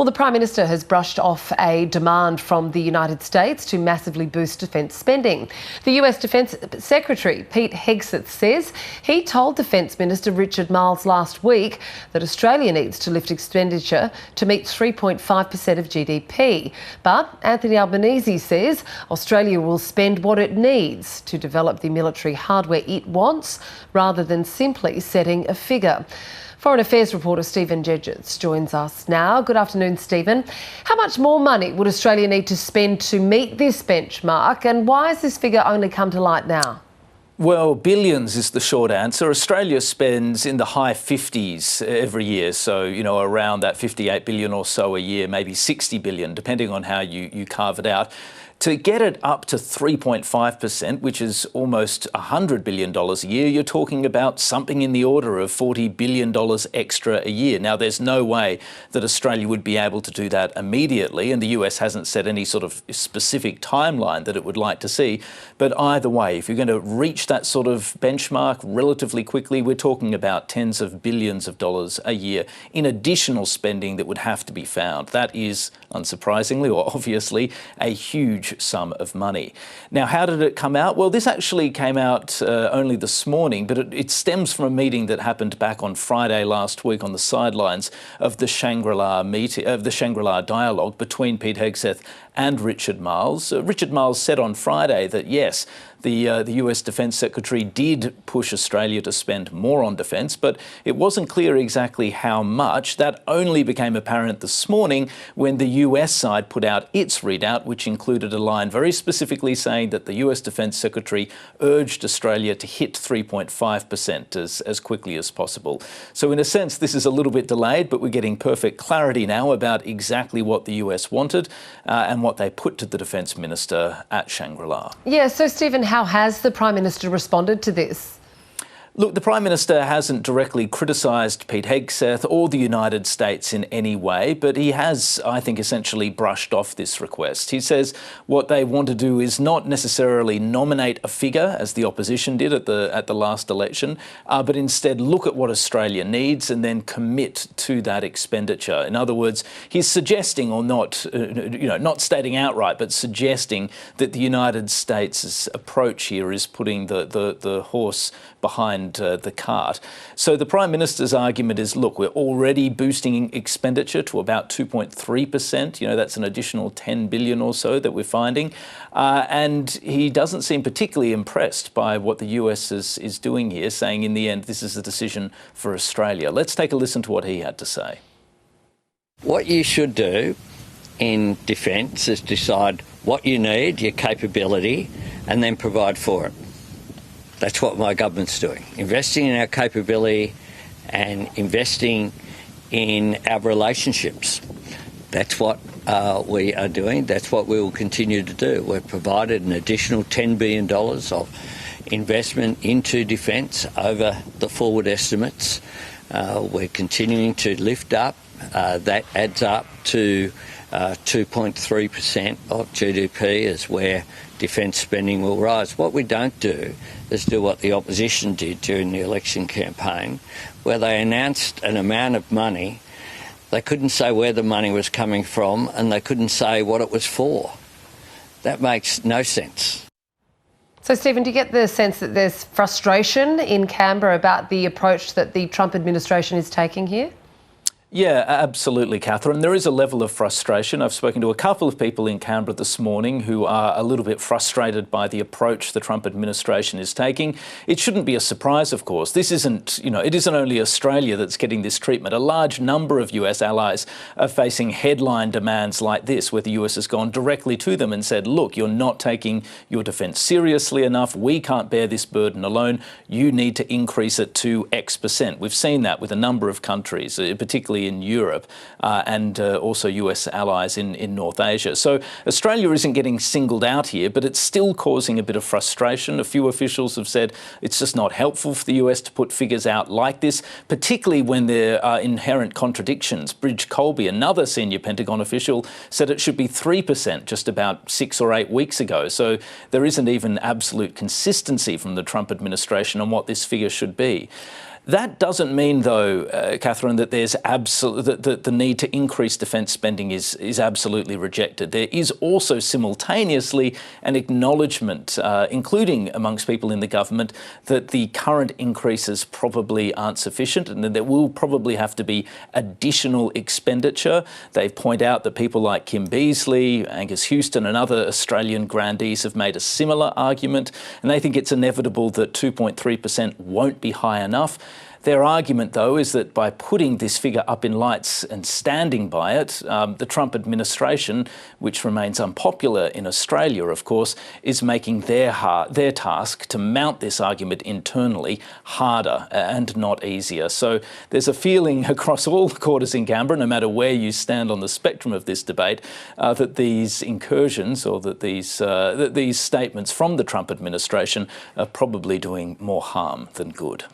Well, the Prime Minister has brushed off a demand from the United States to massively boost defence spending. The US Defence Secretary Pete Hegseth says he told Defence Minister Richard Marles last week that Australia needs to lift expenditure to meet 3.5% of GDP. But Anthony Albanese says Australia will spend what it needs to develop the military hardware it wants, rather than simply setting a figure. Foreign Affairs reporter Stephen Gedges joins us now. Good afternoon, Stephen. How much more money would Australia need to spend to meet this benchmark, and why has this figure only come to light now? Well, billions is the short answer. Australia spends in the high 50s every year, so, around that 58 billion or so a year, maybe 60 billion, depending on how you carve it out. To get it up to 3.5%, which is almost $100 billion a year, you're talking about something in the order of $40 billion extra a year. Now, there's no way that Australia would be able to do that immediately, and the US hasn't set any sort of specific timeline that it would like to see. But either way, if you're going to reach that sort of benchmark relatively quickly, we're talking about tens of billions of dollars a year in additional spending that would have to be found. That is, unsurprisingly or obviously, a huge sum of money. Now, how did it come out? Well, this actually came out only this morning, but it stems from a meeting that happened back on Friday last week on the sidelines of the Shangri-La Dialogue between Pete Hegseth and Richard Marles. Richard Marles said on Friday that yes, the US Defence Secretary did push Australia to spend more on defence, but it wasn't clear exactly how much. That only became apparent this morning when the US side put out its readout, which included a line very specifically saying that the US Defence Secretary urged Australia to hit 3.5% as quickly as possible. So in a sense, this is a little bit delayed, but we're getting perfect clarity now about exactly what the US wanted and what they put to the Defence Minister at Shangri-La. Yeah, so Stephen, how has the Prime Minister responded to this? Look, the Prime Minister hasn't directly criticised Pete Hegseth or the United States in any way, but he has, I think, essentially brushed off this request. He says what they want to do is not necessarily nominate a figure, as the opposition did at the last election, but instead look at what Australia needs and then commit to that expenditure. In other words, he's suggesting, or not, not stating outright, but suggesting that the United States' approach here is putting the horse behind the cart. So the Prime Minister's argument is, look, we're already boosting expenditure to about 2.3%. That's an additional 10 billion or so that we're finding. And he doesn't seem particularly impressed by what the US is doing here, saying in the end, this is a decision for Australia. Let's take a listen to what he had to say. What you should do in defence is decide what you need, your capability, and then provide for it. That's what my government's doing, investing in our capability and investing in our relationships. That's what we are doing. That's what we will continue to do. We've provided an additional $10 billion of investment into defence over the forward estimates. We're continuing to lift up. That adds up to 2.3% of GDP is where defence spending will rise. What we don't do is do what the opposition did during the election campaign, where they announced an amount of money. They couldn't say where the money was coming from, and they couldn't say what it was for. That makes no sense. So, Stephen, do you get the sense that there's frustration in Canberra about the approach that the Trump administration is taking here? Yeah, absolutely, Catherine. There is a level of frustration. I've spoken to a couple of people in Canberra this morning who are a little bit frustrated by the approach the Trump administration is taking. It shouldn't be a surprise, of course. This isn't, it isn't only Australia that's getting this treatment. A large number of US allies are facing headline demands like this, where the US has gone directly to them and said, look, you're not taking your defence seriously enough. We can't bear this burden alone. You need to increase it to X%. We've seen that with a number of countries, particularly in Europe and also US allies in North Asia. So Australia isn't getting singled out here, but it's still causing a bit of frustration. A few officials have said it's just not helpful for the US to put figures out like this, particularly when there are inherent contradictions. Bridge Colby, another senior Pentagon official, said it should be 3% just about 6 or 8 weeks ago. So there isn't even absolute consistency from the Trump administration on what this figure should be. That doesn't mean, though, Catherine, that there's that the need to increase defence spending is absolutely rejected. There is also simultaneously an acknowledgement, including amongst people in the government, that the current increases probably aren't sufficient and that there will probably have to be additional expenditure. They point out that people like Kim Beazley, Angus Houston and other Australian grandees have made a similar argument, and they think it's inevitable that 2.3% won't be high enough. Their argument, though, is that by putting this figure up in lights and standing by it, the Trump administration, which remains unpopular in Australia, of course, is making their task to mount this argument internally harder and not easier. So there's a feeling across all quarters in Canberra, no matter where you stand on the spectrum of this debate, that these incursions or that these statements from the Trump administration are probably doing more harm than good.